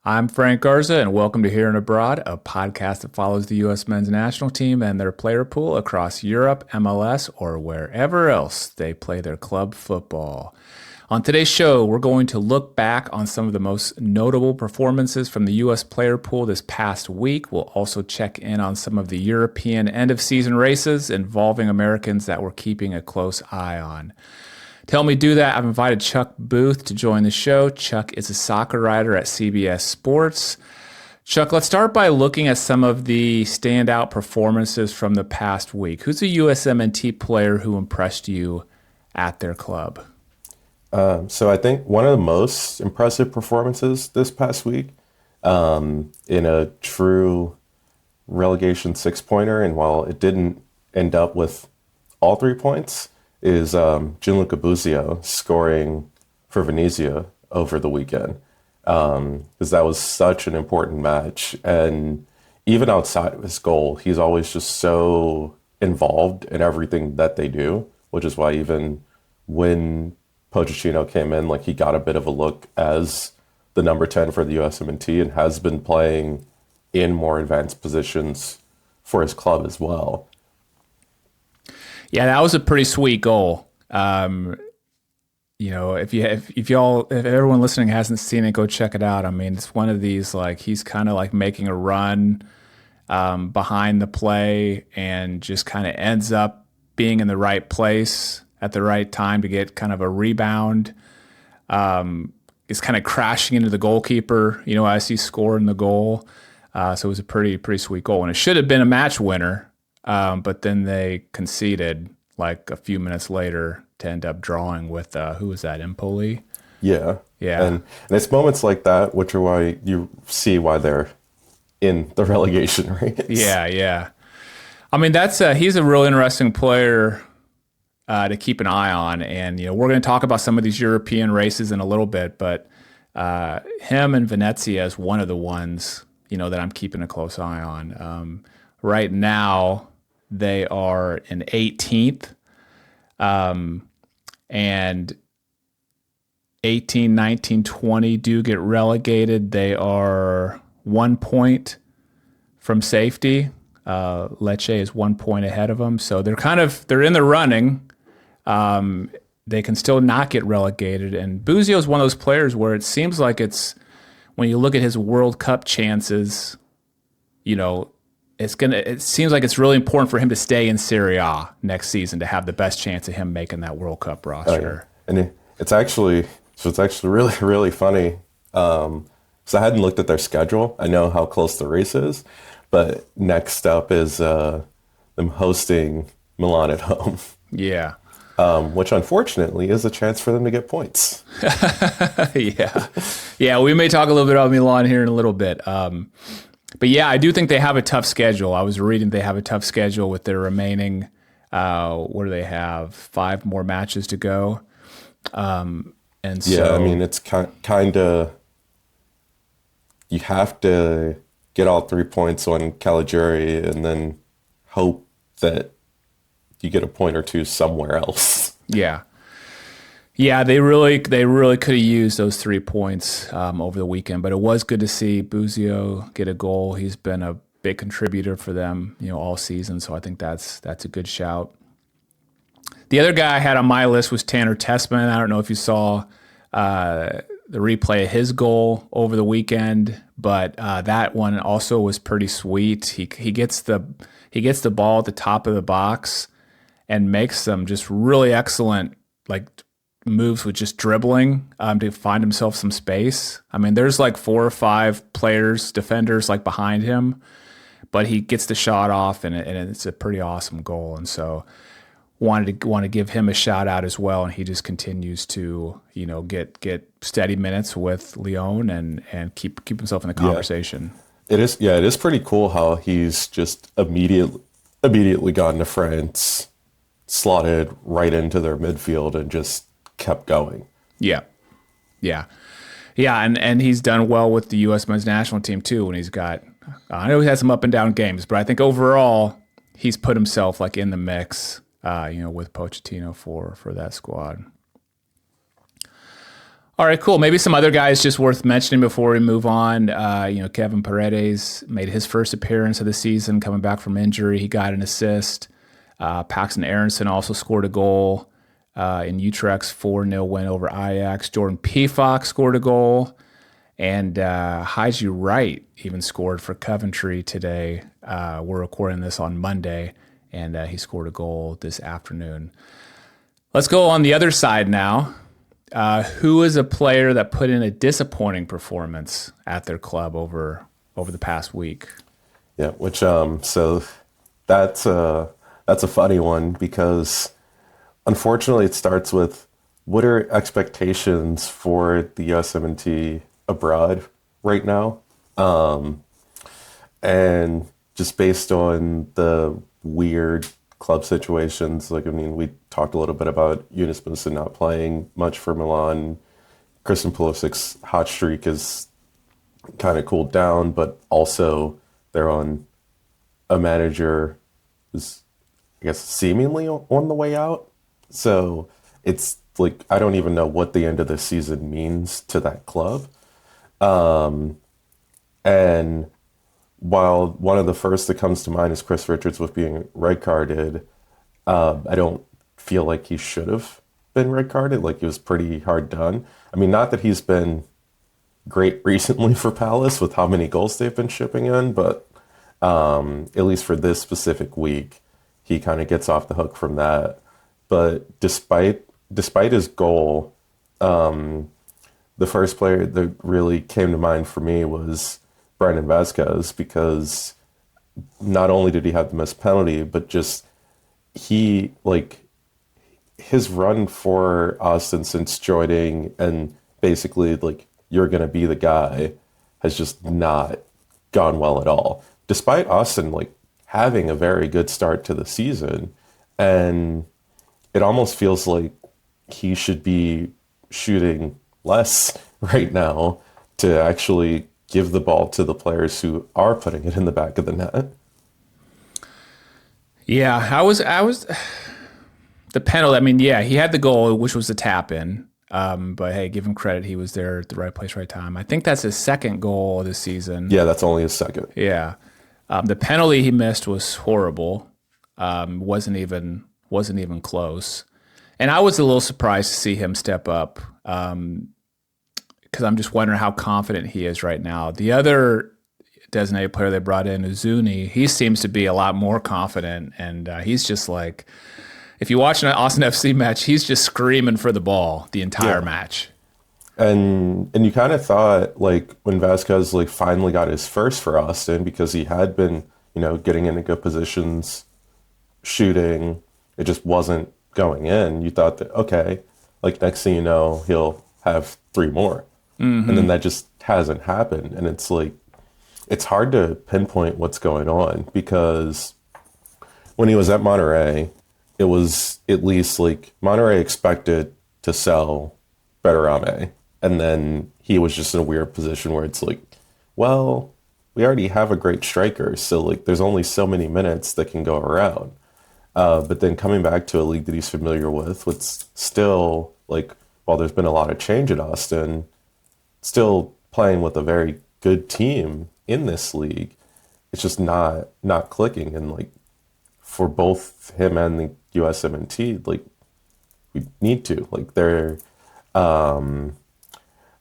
I'm Frank Garza, and welcome to Here and Abroad, a podcast that follows the U.S. men's national team and their player pool across Europe, MLS, or wherever else they play their club football. On today's show, we're going to look back on some of the most notable performances from the U.S. player pool this past week. We'll also check in on some of the European end-of-season races involving Americans that we're keeping a close eye on. To help me do that, I've invited Chuck Booth to join the show. Chuck is a soccer writer at CBS Sports. Chuck, let's start by looking at some of the standout performances from the past week. Who's a USMNT player who impressed you at their club? So I think one of the most impressive performances this past week, in a true relegation six-pointer, and while it didn't end up with all 3 points, is Gianluca Busio scoring for Venezia over the weekend. Because that was such an important match. And even outside of his goal, he's always just so involved in everything that they do, which is why even when Pochettino came in, like, he got a bit of a look as the number 10 for the USMNT and has been playing in more advanced positions for his club as well. Yeah, that was a pretty sweet goal. If everyone listening hasn't seen it, go check it out. I mean, it's one of these, like, he's kind of like making a run behind the play and just kind of ends up being in the right place at the right time to get kind of a rebound. Is kind of crashing into the goalkeeper, as he's scoring the goal. So it was a pretty sweet goal, and it should have been a match winner. But then they conceded like a few minutes later to end up drawing with, who was that, Empoli? Yeah. Yeah. And it's moments like that, which are why you see why they're in the relegation race. Yeah. I mean, he's a real interesting player to keep an eye on. And, we're going to talk about some of these European races in a little bit, but him and Venezia is one of the ones, that I'm keeping a close eye on. Right now, they are in 18th, and 18, 19, 20 do get relegated. They are 1 point from safety. Lecce is 1 point ahead of them, so they're in the running. They can still not get relegated, and Busio is one of those players where it seems like when you look at his World Cup chances, it seems like it's really important for him to stay in Serie A next season to have the best chance of him making that World Cup roster. Oh, yeah. And it's actually really, really funny. So I hadn't looked at their schedule. I know how close the race is, but next up is them hosting Milan at home. Yeah. Which unfortunately is a chance for them to get points. Yeah. We may talk a little bit about Milan here in a little bit. But yeah, I do think they have a tough schedule. I was reading they have a tough schedule with their remaining, what do they have? 5 more matches to go. And so, yeah, I mean, it's kind of, you have to get all 3 points on Caligiuri and then hope that you get a point or two somewhere else. Yeah, they really could have used those 3 points over the weekend, but it was good to see Busio get a goal. He's been a big contributor for them, all season. So I think that's a good shout. The other guy I had on my list was Tanner Tessman. I don't know if you saw the replay of his goal over the weekend, but that one also was pretty sweet. He gets the ball at the top of the box and makes some just really excellent, like, moves with just dribbling to find himself some space. I mean, there's like 4 or 5 defenders like behind him, but he gets the shot off, and it's a pretty awesome goal. And so wanted to give him a shout out as well. And he just continues to get steady minutes with Lyon and keep himself in the conversation. Yeah. It is pretty cool how he's just immediately gone to France, slotted right into their midfield, and just kept going. Yeah, and he's done well with the U.S. men's national team too. When I know he had some up and down games, but I think overall he's put himself like in the mix, with Pochettino for that squad. All right, cool. Maybe some other guys just worth mentioning before we move on. Kevin Paredes made his first appearance of the season coming back from injury. He got an assist. Paxton Aronson also scored a goal in Utrecht's 4-0 win over Ajax. Jordan Pefok scored a goal. And Haji Wright even scored for Coventry today. We're recording this on Monday, and he scored a goal this afternoon. Let's go on the other side now. Who is a player that put in a disappointing performance at their club over the past week? Yeah, so that's a funny one because unfortunately it starts with what are expectations for the USMNT abroad right now, and just based on the weird club situations. We talked a little bit about Yunus Musa not playing much for Milan. Christian Pulisic's hot streak is kind of cooled down, but also they're on a manager who's, I guess, seemingly on the way out. So it's like, I don't even know what the end of the season means to that club. And while one of the first that comes to mind is Chris Richards with being red carded, I don't feel like he should have been red carded. Like, he was pretty hard done. I mean, not that he's been great recently for Palace with how many goals they've been shipping in, but at least for this specific week, he kind of gets off the hook from that. But despite his goal, the first player that really came to mind for me was Brandon Vazquez, because not only did he have the missed penalty, but just his run for Austin since joining and basically you're going to be the guy has just not gone well at all. Despite Austin having a very good start to the season, and it almost feels like he should be shooting less right now to actually give the ball to the players who are putting it in the back of the net. Yeah, I was the penalty. I mean, yeah, he had the goal, which was the tap in. But hey, give him credit. He was there at the right place, right time. I think that's his second goal this season. Yeah, that's only his second. Yeah. The penalty he missed was horrible. Wasn't even close. And I was a little surprised to see him step up. Because I'm just wondering how confident he is right now. The other designated player they brought in, Uzuni, he seems to be a lot more confident, and he's just like, if you watch an Austin FC match, he's just screaming for the ball the entire match. And you kind of thought when Vazquez finally got his first for Austin, because he had been getting into good positions, shooting, it just wasn't going in. You thought that okay, next thing you know, he'll have 3 more. Mm-hmm. And then that just hasn't happened. And it's hard to pinpoint what's going on, because when he was at Monterrey, it was at least Monterrey expected to sell Berterame. And then he was just in a weird position where it's well, we already have a great striker. So there's only so many minutes that can go around. But then coming back to a league that he's familiar with, what's still while there's been a lot of change at Austin, still playing with a very good team in this league, it's just not clicking. And for both him and the USMNT, we need to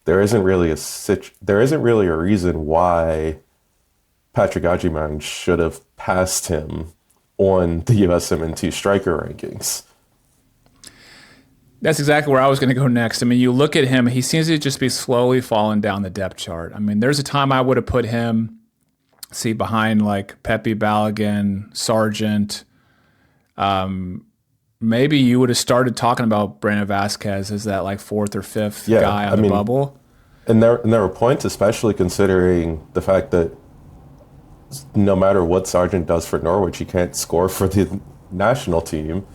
there isn't really a reason why Patrick Agyemang should have passed him on the USMNT striker rankings. That's exactly where I was going to go next. I mean, you look at him, he seems to just be slowly falling down the depth chart. I mean, there's a time I would have put him, behind Pepe Balogun, Sargent. Maybe you would have started talking about Brandon Vazquez as that 4th or 5th guy on the bubble. And there were points, especially considering the fact that no matter what Sargent does for Norwich, he can't score for the national team.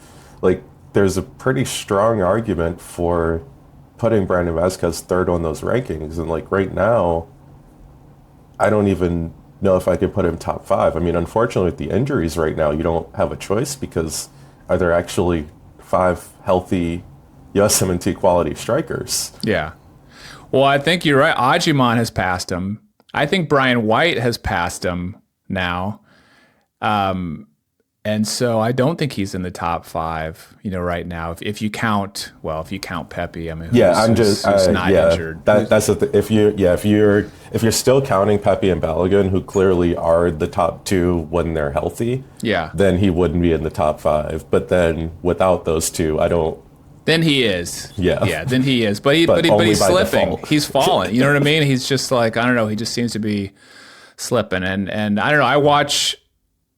There's a pretty strong argument for putting Brandon Vazquez 3rd on those rankings. And right now, I don't even know if I could put him top 5. I mean, unfortunately, with the injuries right now, you don't have a choice, because are there actually 5 healthy USMNT quality strikers? Yeah. Well, I think you're right. Ajimon has passed him. I think Brian White has passed him now. And so I don't think he's in the top five, right now. If you count, if you count Pepe, I mean, who's not injured. That's the if you're still counting Pepe and Balogun, who clearly are the top two when they're healthy, then he wouldn't be in the top five. But then without those two, I don't. Then he is. Yeah. Then he is. But he's slipping. Default. He's falling. You know what I mean? He's just like, I don't know. He just seems to be slipping. And I don't know. I watch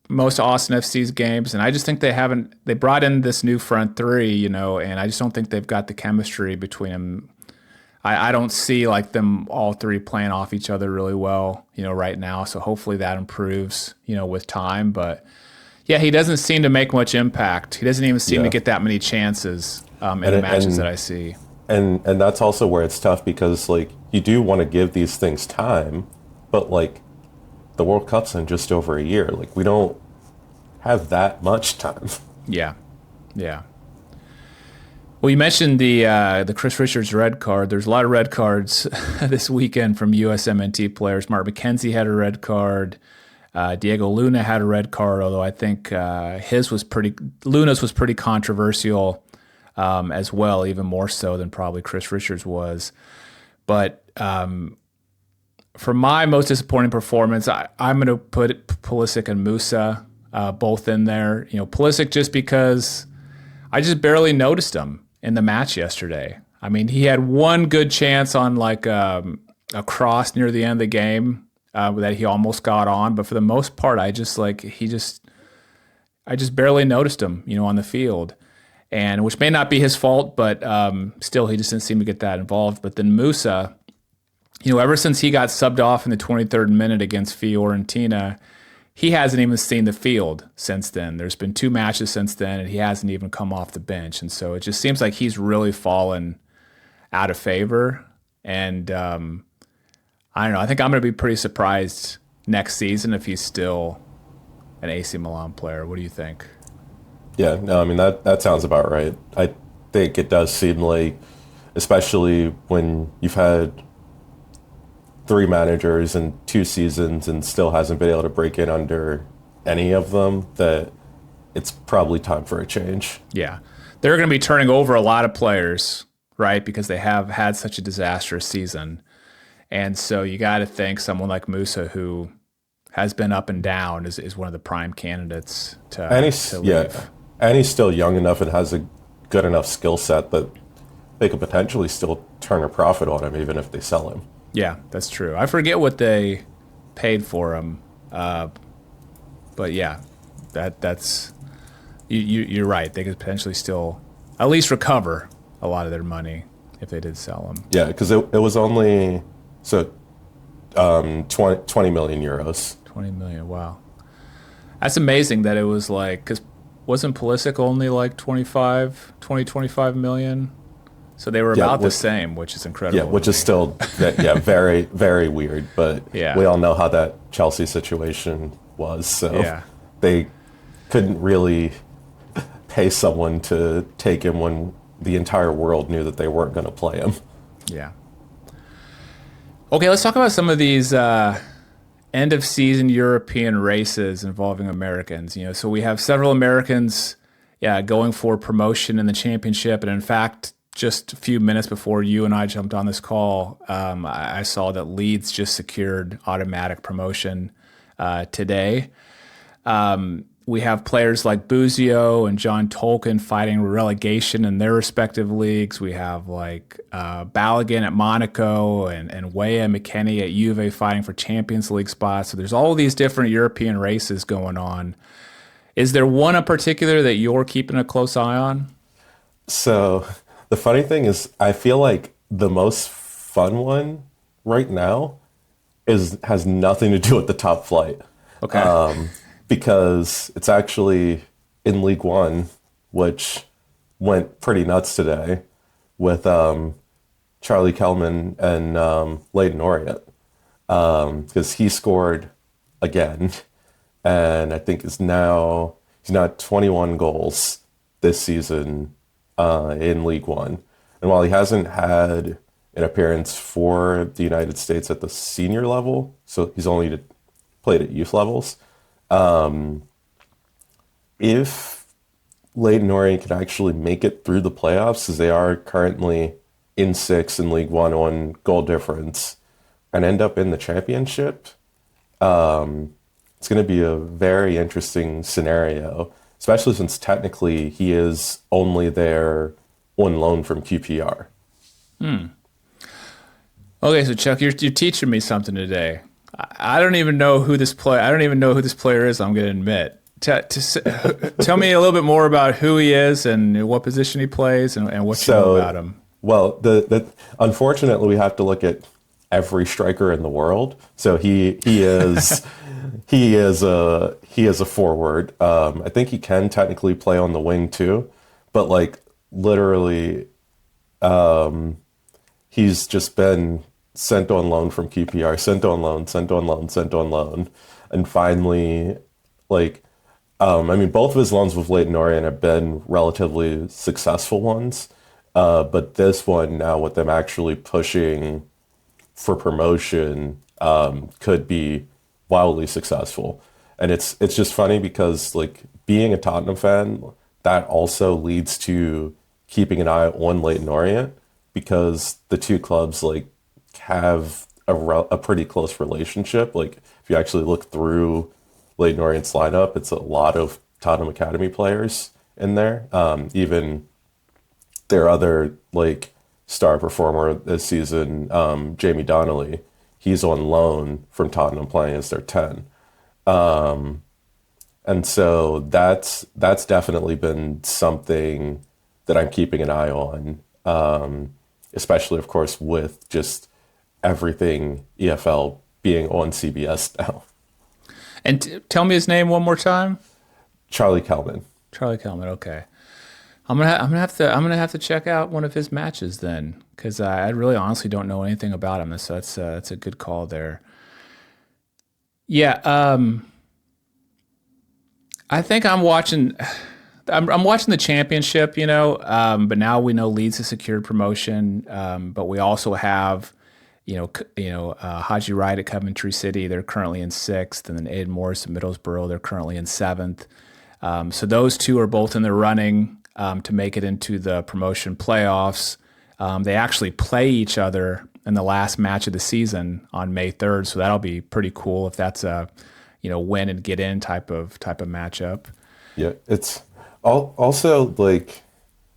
most of Austin FC's games, and I just think they brought in this new front three, and I just don't think they've got the chemistry between them. I don't see like them all three playing off each other really well, right now. So hopefully that improves, with time. But yeah, he doesn't seem to make much impact. He doesn't even seem to get that many chances in the matches that I see. And that's also where it's tough because like you do want to give these things time, but like the World Cup's in just over a year. Like we don't have that much time. Yeah. Well, you mentioned the Chris Richards red card. There's a lot of red cards this weekend from USMNT players. Mark McKenzie had a red card. Diego Luna had a red card, although I think Luna's was pretty controversial as well, even more so than probably Chris Richards was. But for my most disappointing performance, I'm going to put Pulisic and Musa both in there. Pulisic just because I just barely noticed him in the match yesterday. I mean, he had one good chance on like a cross near the end of the game that he almost got on, but for the most part, I just barely noticed him, on the field, and which may not be his fault, but still, he just didn't seem to get that involved. But then Musa, ever since he got subbed off in the 23rd minute against Fiorentina, he hasn't even seen the field since then. There's been 2 matches since then, and he hasn't even come off the bench. And so it just seems like he's really fallen out of favor. And I don't know. I think I'm going to be pretty surprised next season if he's still an AC Milan player. What do you think? Yeah, no, I mean, that sounds about right. I think it does seem like, especially when you've had 3 managers in 2 seasons and still hasn't been able to break in under any of them, that it's probably time for a change. Yeah. They're going to be turning over a lot of players, right, because they have had such a disastrous season. And so you got to think someone like Musa, who has been up and down, is one of the prime candidates to leave. Yeah, and he's still young enough and has a good enough skill set that they could potentially still turn a profit on him even if they sell him. Yeah, that's true. I forget what they paid for him, but yeah, that's you're right. They could potentially still at least recover a lot of their money if they did sell him. Yeah, because it was only 20 million euros. 20 million. Wow, that's amazing. That it was like, because wasn't Pulisic only like 25 million? So they were about the same, which is incredible. Yeah, which is still very, very weird. But we all know how that Chelsea situation was. So they couldn't really pay someone to take him when the entire world knew that they weren't going to play him. Yeah. Okay, let's talk about some of these end-of-season European races involving Americans. So we have several Americans going for promotion in the championship. And in fact, just a few minutes before you and I jumped on this call, I saw that Leeds just secured automatic promotion today. We have players like Buzio and John Tolkien fighting relegation in their respective leagues. We have like Balogun at Monaco and Weah McKennie at Juve fighting for Champions League spots. So there's all these different European races going on. Is there one in particular that you're keeping a close eye on? So the funny thing is, I feel like the most fun one right now has nothing to do with the top flight. Okay. Because it's actually in League One, which went pretty nuts today with Charlie Kellman and Leighton Orient, because he scored again, and I think he's now 21 goals this season in League One. And while he hasn't had an appearance for the United States at the senior level. So he's only played at youth levels. If Leyton Orient can actually make it through the playoffs, as they are currently in sixth in League One on goal difference, and end up in the championship, it's going to be a very interesting scenario, especially since technically he is only there on loan from QPR. Okay, so Chuck, you're teaching me something today. I don't even know who this player. I don't even know who this player is. I'm going to admit. Tell me a little bit more about who he is and what position he plays and what you know about him. Well, unfortunately, we have to look at every striker in the world. So he is a forward. I think he can technically play on the wing too, but like literally, he's just been sent on loan from QPR, sent on loan, and finally, like. Both of his loans with Leyton Orient have been relatively successful ones, but this one now with them actually pushing for promotion could be wildly successful. And it's just funny because like being a Tottenham fan, that also leads to keeping an eye on Leyton Orient because the two clubs like have a pretty close relationship. Like if you actually look through Leyton Orient's lineup, it's a lot of Tottenham Academy players in there. Even their other like star performer this season, Jamie Donnelly, he's on loan from Tottenham playing as their 10. And so that's definitely been something that I'm keeping an eye on, especially of course with just everything EFL being on CBS now. And tell me his name one more time. Charlie Kelman. Charlie Kelman. Okay, I'm gonna have to check out one of his matches then, because I really honestly don't know anything about him. So that's a good call there. Yeah. I think I'm watching the championship. But now we know Leeds has secured promotion. But we also have. Haji Wright at Coventry City, they're currently in sixth, and then Aiden Morris at Middlesbrough, they're currently in seventh. So those two are both in the running to make it into the promotion playoffs. They actually play each other in the last match of the season on May 3rd, so that'll be pretty cool if that's a win and get in type of matchup. Yeah, it's also like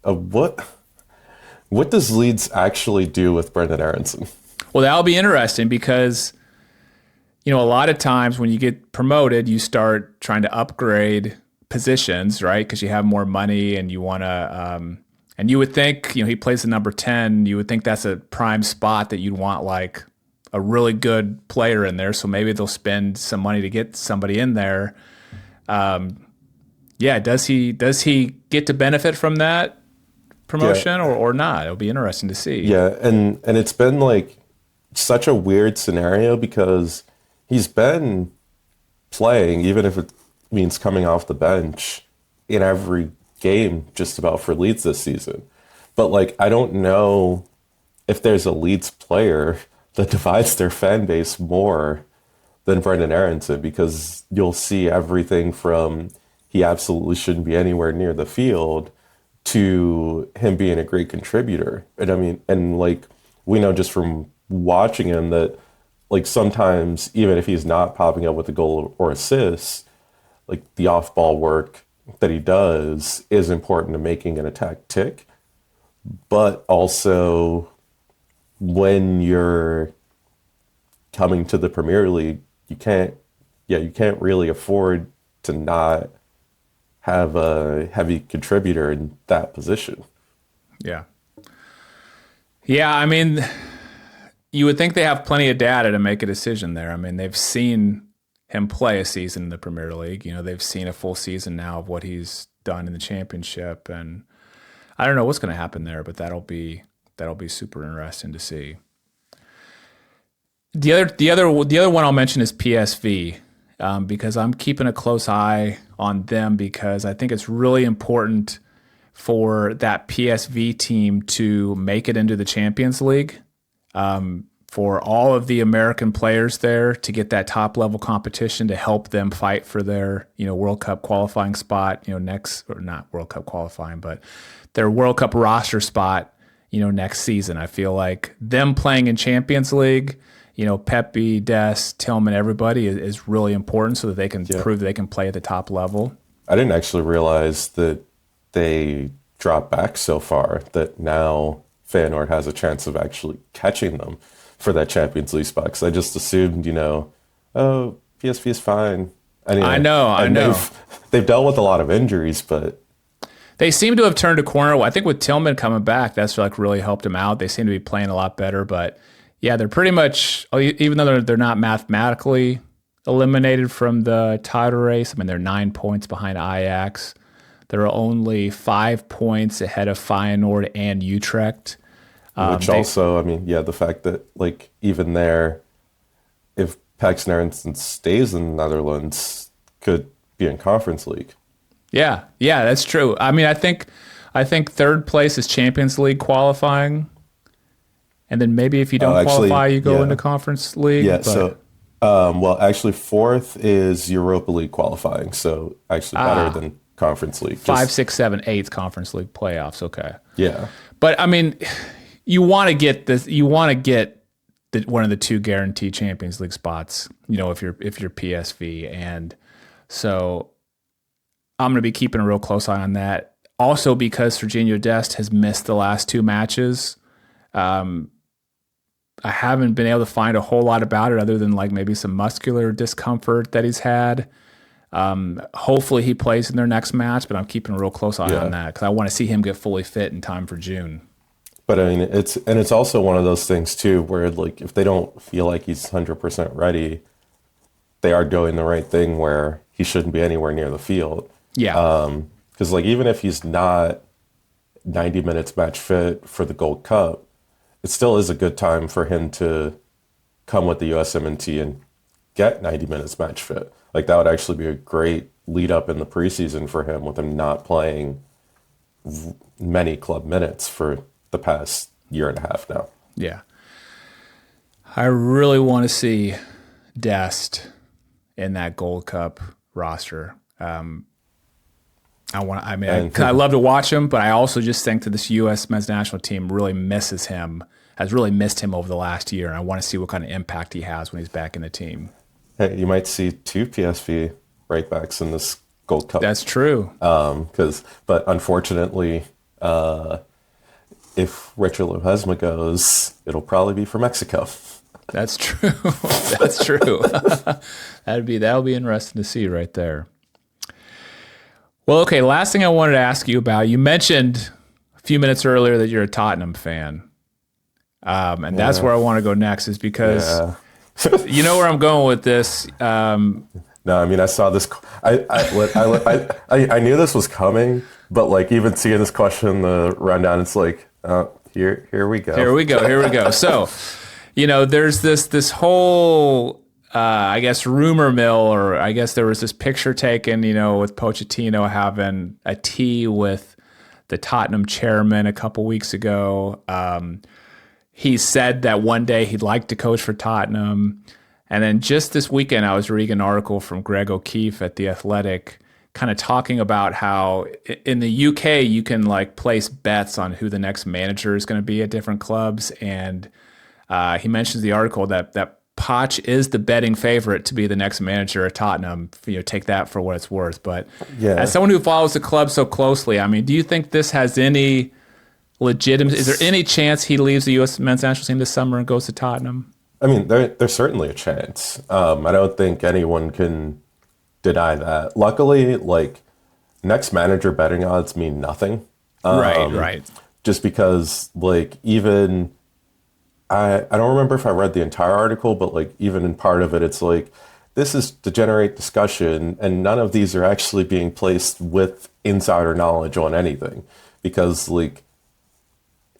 what does Leeds actually do with Brendan Aronson? Well, that'll be interesting because, a lot of times when you get promoted, you start trying to upgrade positions, right? Because you have more money and you want to, and you would think, he plays the number 10. You would think that's a prime spot that you'd want like a really good player in there. So maybe they'll spend some money to get somebody in there. Does he get to benefit from that promotion or not? It'll be interesting to see. Yeah, and it's been like such a weird scenario because he's been playing, even if it means coming off the bench, in every game just about for Leeds this season. But like, I don't know if there's a Leeds player that divides their fan base more than Brendan Aronson, because you'll see everything from he absolutely shouldn't be anywhere near the field to him being a great contributor. And like, we know just from watching him that like sometimes even if he's not popping up with a goal or assist, like the off-ball work that he does is important to making an attack tick. But also when you're coming to the Premier League, you can't really afford to not have a heavy contributor in that position. Yeah. You would think they have plenty of data to make a decision there. They've seen him play a season in the Premier League. They've seen a full season now of what he's done in the Championship, and I don't know what's going to happen there, but that'll be super interesting to see. The other one I'll mention is PSV, because I'm keeping a close eye on them because I think it's really important for that PSV team to make it into the Champions League. for all of the American players there to get that top level competition to help them fight for their, World Cup qualifying spot, next, or not World Cup qualifying, but their World Cup roster spot, next season. I feel like them playing in Champions League, Pepe, Des, Tillman, everybody is really important so that they can prove they can play at the top level. I didn't actually realize that they dropped back so far that now Feyenoord has a chance of actually catching them for that Champions League spot. Because I just assumed, PSV is fine. Anyway, I know. They've dealt with a lot of injuries, but they seem to have turned a corner. I think with Tillman coming back, that's really helped them out. They seem to be playing a lot better. But yeah, they're pretty much, even though they're not mathematically eliminated from the title race. I mean, they're 9 points behind Ajax. They're only 5 points ahead of Feyenoord and Utrecht. The fact that, even there, if Pax Narensen stays in the Netherlands, could be in Conference League. Yeah, that's true. I mean, I think third place is Champions League qualifying, and then maybe if you don't qualify, you go into Conference League. Yeah, actually, fourth is Europa League qualifying, so actually better than Conference League. 5, 6, 7, 8 Conference League playoffs. Okay. Yeah, but I mean, you want to get this. You want to get one of the two guaranteed Champions League spots. If you're PSV, and so I'm going to be keeping a real close eye on that. Also, because Serginho Dest has missed the last 2 matches, I haven't been able to find a whole lot about it other than maybe some muscular discomfort that he's had. Hopefully he plays in their next match, but I'm keeping a real close eye on that because I want to see him get fully fit in time for June. But I mean, it's also one of those things too, where if they don't feel like he's 100% ready, they are doing the right thing where he shouldn't be anywhere near the field. Yeah. Because even if he's not 90 minutes match fit for the Gold Cup, it still is a good time for him to come with the USMNT and get 90 minutes match fit. That would actually be a great lead up in the preseason for him, with him not playing many club minutes for the past year and a half now. Yeah. I really want to see Dest in that Gold Cup roster. I love to watch him, but I also just think that this U.S. men's national team really misses him, has really missed him over the last year. And I want to see what kind of impact he has when he's back in the team. Hey, you might see 2 PSV right backs in this Gold Cup. That's true. But unfortunately, if Richard Ledesma goes, it'll probably be for Mexico. That's true. That's true. That'll be interesting to see right there. Well, okay, last thing I wanted to ask you about, you mentioned a few minutes earlier that you're a Tottenham fan. That's where I want to go next, is because you know where I'm going with this. No, I mean, I saw this. I knew this was coming, but even seeing this question, the rundown, it's here we go. Here we go. So, there's this whole, I guess, rumor mill, or I guess there was this picture taken, with Pochettino having a tea with the Tottenham chairman a couple weeks ago. He said that one day he'd like to coach for Tottenham. And then just this weekend, I was reading an article from Greg O'Keefe at The Athletic, kind of talking about how in the UK, you can place bets on who the next manager is going to be at different clubs. And he mentions the article that Poch is the betting favorite to be the next manager at Tottenham. Take that for what it's worth. But as someone who follows the club so closely, I mean, do you think this has any legitimate? Is there any chance he leaves the U.S. men's national team this summer and goes to Tottenham? I mean, there's certainly a chance. I don't think anyone can deny that. Luckily, next manager betting odds mean nothing. Right. Just because, even I don't remember if I read the entire article, but even in part of it, it's this is to generate discussion, and none of these are actually being placed with insider knowledge on anything, because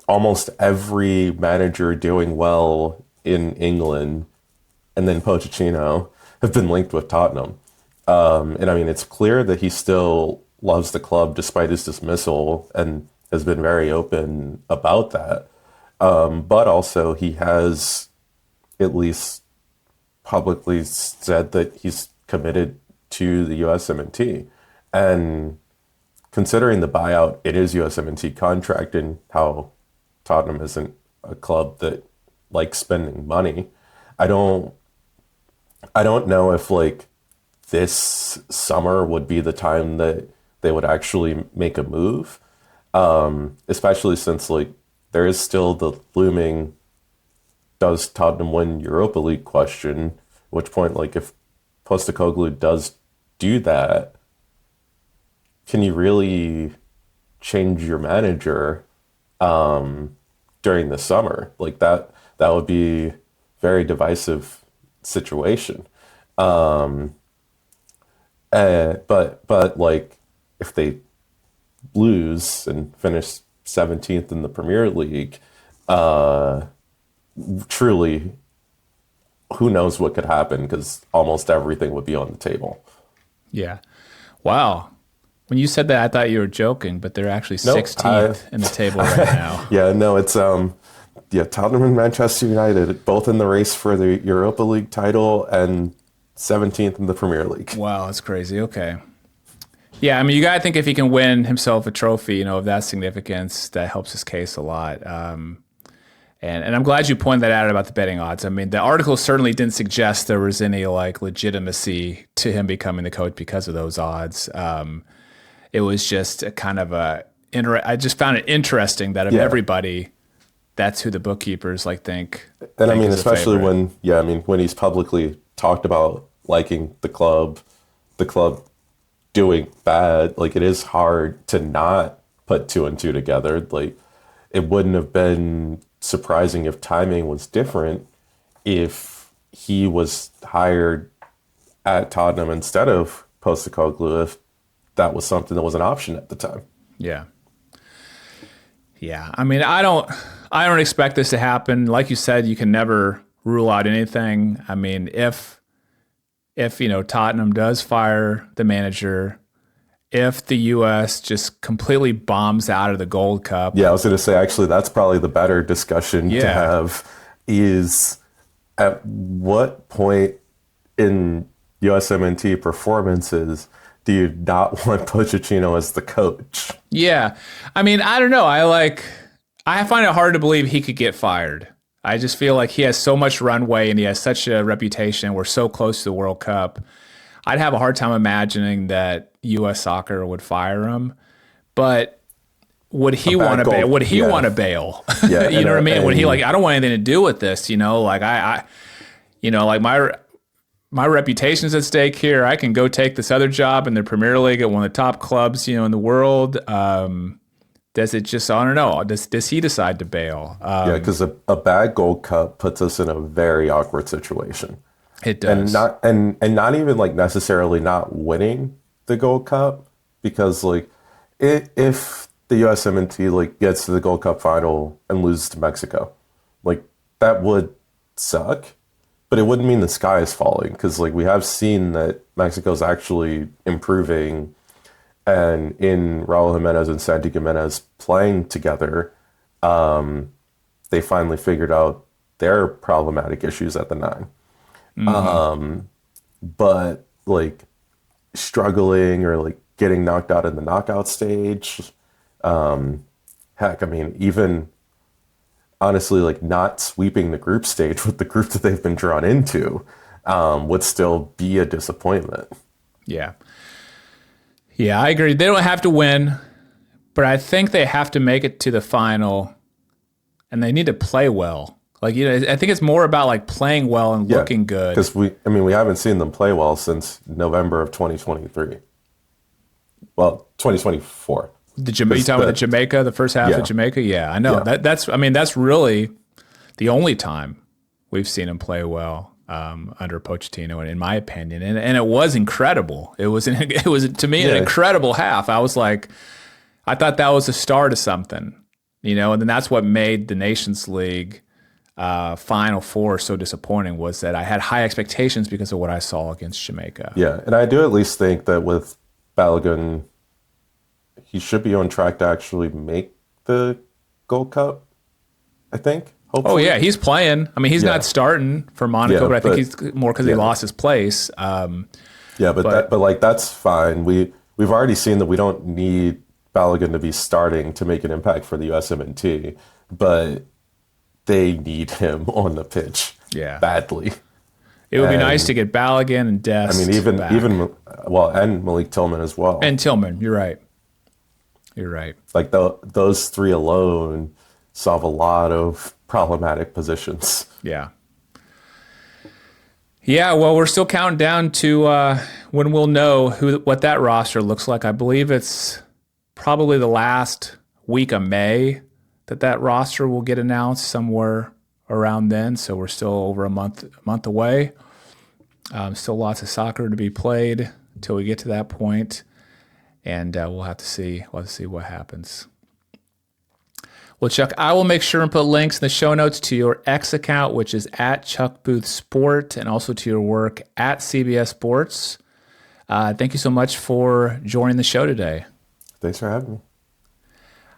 almost every manager doing well in England, and then Pochettino, have been linked with Tottenham. And I mean, it's clear that he still loves the club despite his dismissal, and has been very open about that. But also he has at least publicly said that he's committed to the USMNT. And considering the buyout, it is USMNT contract, and how Tottenham isn't a club that likes spending money. I don't know if like this summer would be the time that they would actually make a move, especially since like there is still the looming does Tottenham win Europa League question, at which point like if Postecoglou does do that, can you really change your manager during the summer? Like that would be very divisive situation. But like if they lose and finish 17th in the Premier League, truly, who knows what could happen, because almost everything would be on the table. Yeah. Wow. When you said that, I thought you were joking, but they're actually 16th in the table right now. Yeah, no, it's Tottenham and Manchester United, both in the race for the Europa League title and 17th in the Premier League. Wow, that's crazy. Okay. Yeah, I mean, you got to think if he can win himself a trophy, of that significance, that helps his case a lot. And I'm glad you pointed that out about the betting odds. I mean, the article certainly didn't suggest there was any like legitimacy to him becoming the coach because of those odds. It was just a kind of I just found it interesting that of everybody, that's who the bookkeepers think. And I mean, especially when he's publicly talked about liking the club doing bad, like it is hard to not put two and two together. Like it wouldn't have been surprising if timing was different if he was hired at Tottenham instead of Postecoglou, if that was something that was an option at the time. Yeah. I mean, I don't expect this to happen. Like you said, you can never rule out anything. I mean, if Tottenham does fire the manager, if the U.S. just completely bombs out of the Gold Cup. Yeah, I was going to say, actually, that's probably the better discussion to have, is at what point in USMNT performances do you not want Pochettino as the coach? Yeah. I mean, I don't know. I find it hard to believe he could get fired. I just feel like he has so much runway and he has such a reputation. We're so close to the World Cup. I'd have a hard time imagining that U.S. Soccer would fire him. But would he want to bail? Would he want to bail? Yeah, you know what I mean? Would he I don't want anything to do with this, my reputation's at stake here. I can go take this other job in the Premier League at one of the top clubs, in the world. Does it just, I don't know, does he decide to bail? Because a bad Gold Cup puts us in a very awkward situation. It does. And not even necessarily not winning the Gold Cup, because if the USMNT gets to the Gold Cup final and loses to Mexico, that would suck. But it wouldn't mean the sky is falling, because we have seen that Mexico's actually improving, and in Raul Jimenez and Santi Gimenez playing together, they finally figured out their problematic issues at the 9. Mm-hmm. But struggling or getting knocked out in the knockout stage, heck, I mean, even honestly, not sweeping the group stage with the group that they've been drawn into would still be a disappointment. Yeah. Yeah, I agree. They don't have to win, but I think they have to make it to the final, and they need to play well. I think it's more about playing well and looking good. Because we haven't seen them play well since November of 2023. Well, 2024. You talking about the Jamaica, the first half of Jamaica? Yeah, I know. Yeah. That's really the only time we've seen him play well under Pochettino, and in my opinion, and it was incredible. It was to me an incredible half. I thought that was the start of something, and then that's what made the Nations League Final Four so disappointing, was that I had high expectations because of what I saw against Jamaica. Yeah, and I do at least think that with Balogun, he should be on track to actually make the Gold Cup. I think. Oh Hopefully. yeah, he's playing. I mean, he's Yeah. not starting for Monaco, Yeah, but I think but he's more because he yeah, lost his place. yeah, But but like that's fine. We've already seen that we don't need Balogun to be starting to make an impact for the USMNT, but they need him on the pitch yeah, badly. it would be nice to And get Balogun and I mean, Dest back. well, and Malik Tillman as well. And Tillman. You're right. You're right. Like those three alone solve a lot of problematic positions. Yeah. Yeah, well, we're still counting down to when we'll know what that roster looks like. I believe it's probably the last week of May that roster will get announced somewhere around then. So we're still over a month away. Still lots of soccer to be played until we get to that point, and we'll have to see. We'll have to see what happens. Well, Chuck, I will make sure and put links in the show notes to your X account, which is at Chuck Booth Sport, and also to your work at CBS Sports. Thank you so much for joining the show today. Thanks for having me.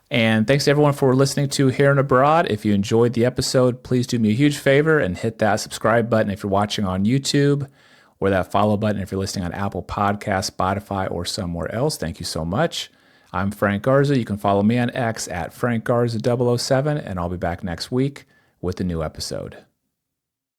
And thanks to everyone for listening to Here and Abroad. If you enjoyed the episode, please do me a huge favor and hit that subscribe button if you're watching on YouTube, or that follow button if you're listening on Apple Podcasts, Spotify, or somewhere else. Thank you so much. I'm Frank Garza. You can follow me on X at FrankGarza007, and I'll be back next week with a new episode.